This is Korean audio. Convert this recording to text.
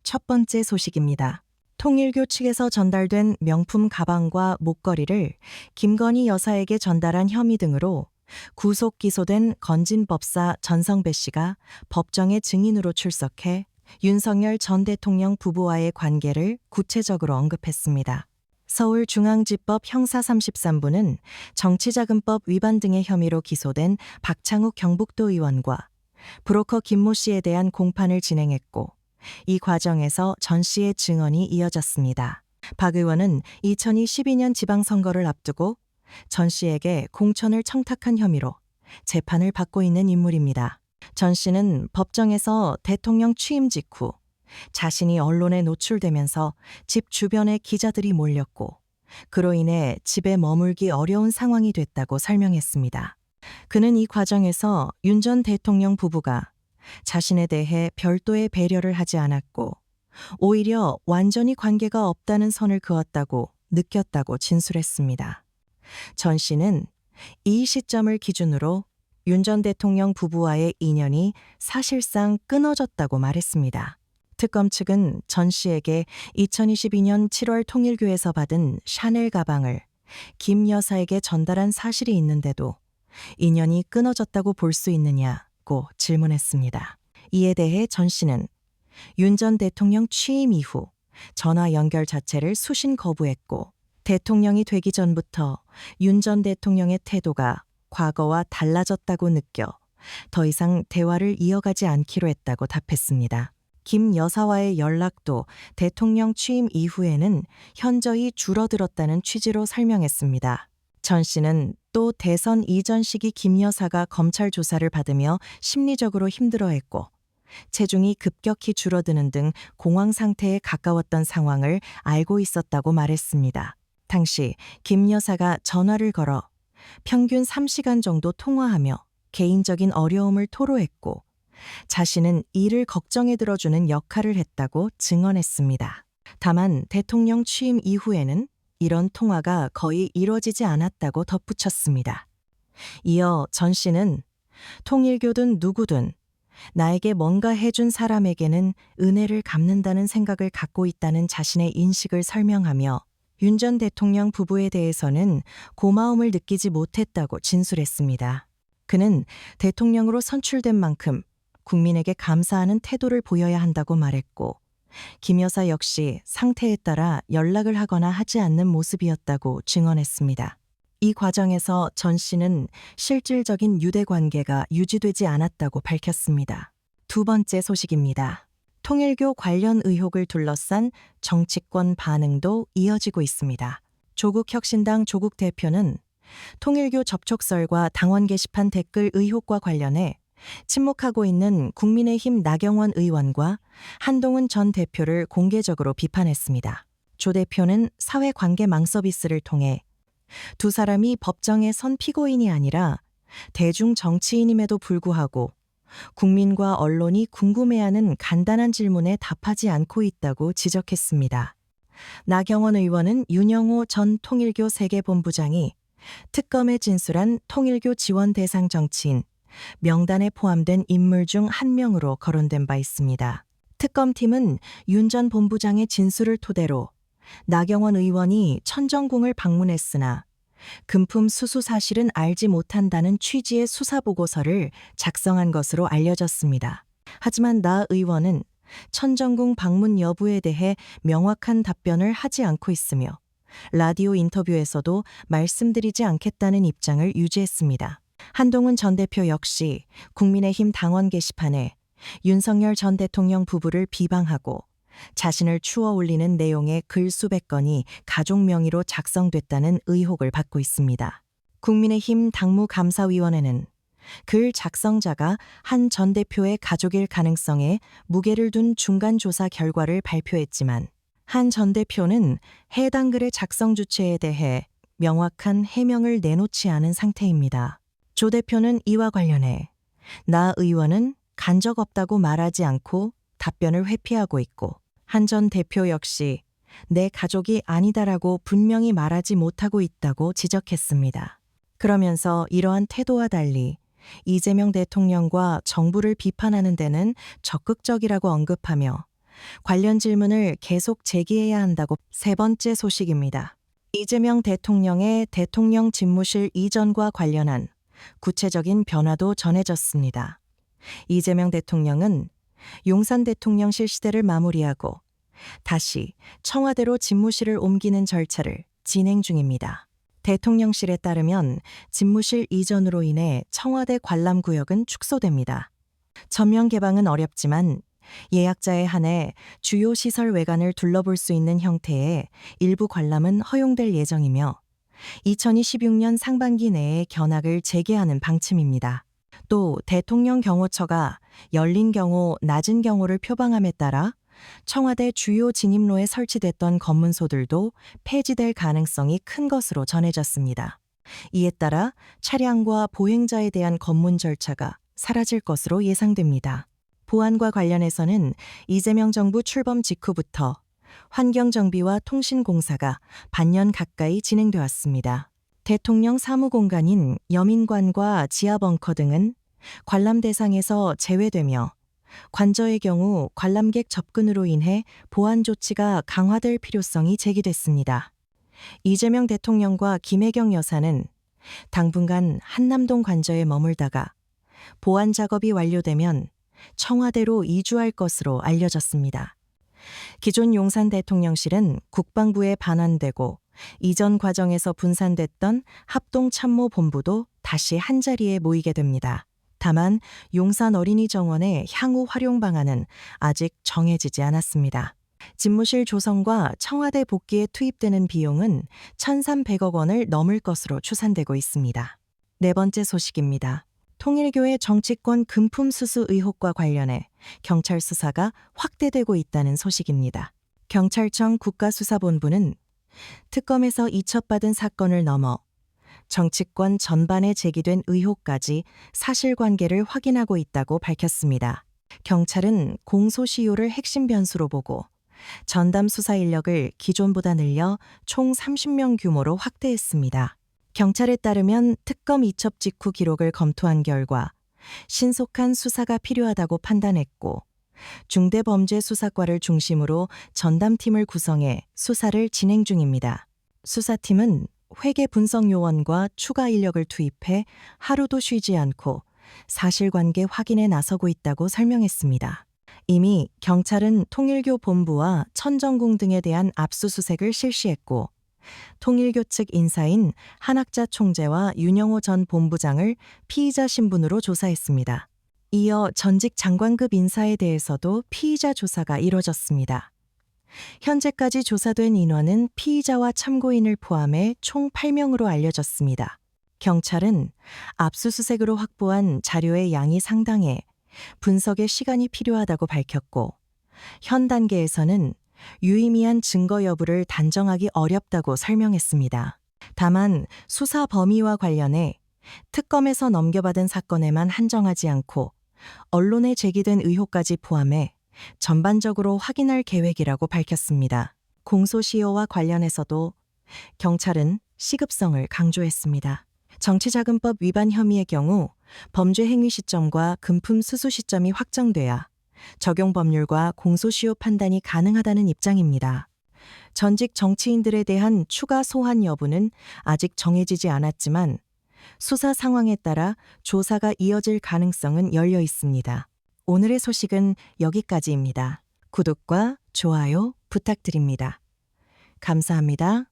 첫 번째 소식입니다. 통일교 측에서 전달된 명품 가방과 목걸이를 김건희 여사에게 전달한 혐의 등으로 구속 기소된 건진법사 전성배 씨가 법정에 증인으로 출석해 윤석열 전 대통령 부부와의 관계를 구체적으로 언급했습니다. 서울중앙지법 형사 33부는 정치자금법 위반 등의 혐의로 기소된 박창욱 경북도 의원과 브로커 김모 씨에 대한 공판을 진행했고, 이 과정에서 전 씨의 증언이 이어졌습니다. 박 의원은 2012년 지방선거를 앞두고 전 씨에게 공천을 청탁한 혐의로 재판을 받고 있는 인물입니다. 전 씨는 법정에서 대통령 취임 직후 자신이 언론에 노출되면서 집 주변에 기자들이 몰렸고, 그로 인해 집에 머물기 어려운 상황이 됐다고 설명했습니다. 그는 이 과정에서 윤 전 대통령 부부가 자신에 대해 별도의 배려를 하지 않았고, 오히려 완전히 관계가 없다는 선을 그었다고 느꼈다고 진술했습니다. 전 씨는 이 시점을 기준으로 윤 전 대통령 부부와의 인연이 사실상 끊어졌다고 말했습니다. 특검 측은 전 씨에게 2022년 7월 통일교에서 받은 샤넬 가방을 김 여사에게 전달한 사실이 있는데도 인연이 끊어졌다고 볼 수 있느냐고 질문했습니다. 이에 대해 전 씨는 윤 전 대통령 취임 이후 전화 연결 자체를 수신 거부했고, 대통령이 되기 전부터 윤 전 대통령의 태도가 과거와 달라졌다고 느껴 더 이상 대화를 이어가지 않기로 했다고 답했습니다. 김 여사와의 연락도 대통령 취임 이후에는 현저히 줄어들었다는 취지로 설명했습니다. 전 씨는 또 대선 이전 시기 김 여사가 검찰 조사를 받으며 심리적으로 힘들어했고, 체중이 급격히 줄어드는 등 공황 상태에 가까웠던 상황을 알고 있었다고 말했습니다. 당시 김 여사가 전화를 걸어 평균 3시간 정도 통화하며 개인적인 어려움을 토로했고, 자신은 이를 걱정해 들어주는 역할을 했다고 증언했습니다. 다만 대통령 취임 이후에는 이런 통화가 거의 이루어지지 않았다고 덧붙였습니다. 이어 전 씨는 통일교든 누구든 나에게 뭔가 해준 사람에게는 은혜를 갚는다는 생각을 갖고 있다는 자신의 인식을 설명하며, 윤 전 대통령 부부에 대해서는 고마움을 느끼지 못했다고 진술했습니다. 그는 대통령으로 선출된 만큼 국민에게 감사하는 태도를 보여야 한다고 말했고, 김 여사 역시 상태에 따라 연락을 하거나 하지 않는 모습이었다고 증언했습니다. 이 과정에서 전 씨는 실질적인 유대 관계가 유지되지 않았다고 밝혔습니다. 두 번째 소식입니다. 통일교 관련 의혹을 둘러싼 정치권 반응도 이어지고 있습니다. 조국혁신당 조국 대표는 통일교 접촉설과 당원 게시판 댓글 의혹과 관련해 침묵하고 있는 국민의힘 나경원 의원과 한동훈 전 대표를 공개적으로 비판했습니다. 조 대표는 사회관계망 서비스를 통해 두 사람이 법정에 선 피고인이 아니라 대중 정치인임에도 불구하고 국민과 언론이 궁금해하는 간단한 질문에 답하지 않고 있다고 지적했습니다. 나경원 의원은 윤영호 전 통일교 세계본부장이 특검에 진술한 통일교 지원 대상 정치인 명단에 포함된 인물 중 한 명으로 거론된 바 있습니다. 특검팀은 윤 전 본부장의 진술을 토대로 나경원 의원이 천정궁을 방문했으나 금품 수수 사실은 알지 못한다는 취지의 수사보고서를 작성한 것으로 알려졌습니다. 하지만 나 의원은 천정궁 방문 여부에 대해 명확한 답변을 하지 않고 있으며, 라디오 인터뷰에서도 말씀드리지 않겠다는 입장을 유지했습니다. 한동훈 전 대표 역시 국민의힘 당원 게시판에 윤석열 전 대통령 부부를 비방하고 자신을 추워 올리는 내용의 글 수백 건이 가족 명의로 작성됐다는 의혹을 받고 있습니다. 국민의힘 당무감사위원회는 글 작성자가 한 전 대표의 가족일 가능성에 무게를 둔 중간 조사 결과를 발표했지만, 한 전 대표는 해당 글의 작성 주체에 대해 명확한 해명을 내놓지 않은 상태입니다. 조 대표는 이와 관련해 나 의원은 간 적 없다고 말하지 않고 답변을 회피하고 있고, 한 전 대표 역시 내 가족이 아니다라고 분명히 말하지 못하고 있다고 지적했습니다. 그러면서 이러한 태도와 달리 이재명 대통령과 정부를 비판하는 데는 적극적이라고 언급하며 관련 질문을 계속 제기해야 한다고. 세 번째 소식입니다. 이재명 대통령의 대통령 집무실 이전과 관련한 구체적인 변화도 전해졌습니다. 이재명 대통령은 용산 대통령실 시대를 마무리하고 다시 청와대로 집무실을 옮기는 절차를 진행 중입니다. 대통령실에 따르면 집무실 이전으로 인해 청와대 관람구역은 축소됩니다. 전면 개방은 어렵지만 예약자에 한해 주요 시설 외관을 둘러볼 수 있는 형태의 일부 관람은 허용될 예정이며 2026년 상반기 내에 견학을 재개하는 방침입니다. 또 대통령 경호처가 열린 경호, 낮은 경호를 표방함에 따라 청와대 주요 진입로에 설치됐던 검문소들도 폐지될 가능성이 큰 것으로 전해졌습니다. 이에 따라 차량과 보행자에 대한 검문 절차가 사라질 것으로 예상됩니다. 보안과 관련해서는 이재명 정부 출범 직후부터 환경정비와 통신공사가 반년 가까이 진행돼 왔습니다. 대통령 사무공간인 여민관과 지하벙커 등은 관람 대상에서 제외되며 관저의 경우 관람객 접근으로 인해 보안 조치가 강화될 필요성이 제기됐습니다. 이재명 대통령과 김혜경 여사는 당분간 한남동 관저에 머물다가 보안 작업이 완료되면 청와대로 이주할 것으로 알려졌습니다. 기존 용산 대통령실은 국방부에 반환되고 이전 과정에서 분산됐던 합동참모본부도 다시 한자리에 모이게 됩니다. 다만 용산 어린이정원의 향후 활용 방안은 아직 정해지지 않았습니다. 집무실 조성과 청와대 복귀에 투입되는 비용은 1,300억 원을 넘을 것으로 추산되고 있습니다. 네 번째 소식입니다. 통일교의 정치권 금품 수수 의혹과 관련해 경찰 수사가 확대되고 있다는 소식입니다. 경찰청 국가수사본부는 특검에서 이첩받은 사건을 넘어 정치권 전반에 제기된 의혹까지 사실관계를 확인하고 있다고 밝혔습니다. 경찰은 공소시효를 핵심 변수로 보고 전담 수사 인력을 기존보다 늘려 총 30명 규모로 확대했습니다. 경찰에 따르면 특검 이첩 직후 기록을 검토한 결과 신속한 수사가 필요하다고 판단했고 중대범죄수사과를 중심으로 전담팀을 구성해 수사를 진행 중입니다. 수사팀은 회계 분석 요원과 추가 인력을 투입해 하루도 쉬지 않고 사실관계 확인에 나서고 있다고 설명했습니다. 이미 경찰은 통일교 본부와 천정궁 등에 대한 압수수색을 실시했고 통일교 측 인사인 한학자 총재와 윤영호 전 본부장을 피의자 신분으로 조사했습니다. 이어 전직 장관급 인사에 대해서도 피의자 조사가 이뤄졌습니다. 현재까지 조사된 인원은 피의자와 참고인을 포함해 총 8명으로 알려졌습니다. 경찰은 압수수색으로 확보한 자료의 양이 상당해 분석에 시간이 필요하다고 밝혔고 현 단계에서는 유의미한 증거 여부를 단정하기 어렵다고 설명했습니다. 다만 수사 범위와 관련해 특검에서 넘겨받은 사건에만 한정하지 않고 언론에 제기된 의혹까지 포함해 전반적으로 확인할 계획이라고 밝혔습니다. 공소시효와 관련해서도 경찰은 시급성을 강조했습니다. 정치자금법 위반 혐의의 경우 범죄 행위 시점과 금품 수수 시점이 확정돼야 적용 법률과 공소시효 판단이 가능하다는 입장입니다. 전직 정치인들에 대한 추가 소환 여부는 아직 정해지지 않았지만 수사 상황에 따라 조사가 이어질 가능성은 열려 있습니다. 오늘의 소식은 여기까지입니다. 구독과 좋아요 부탁드립니다. 감사합니다.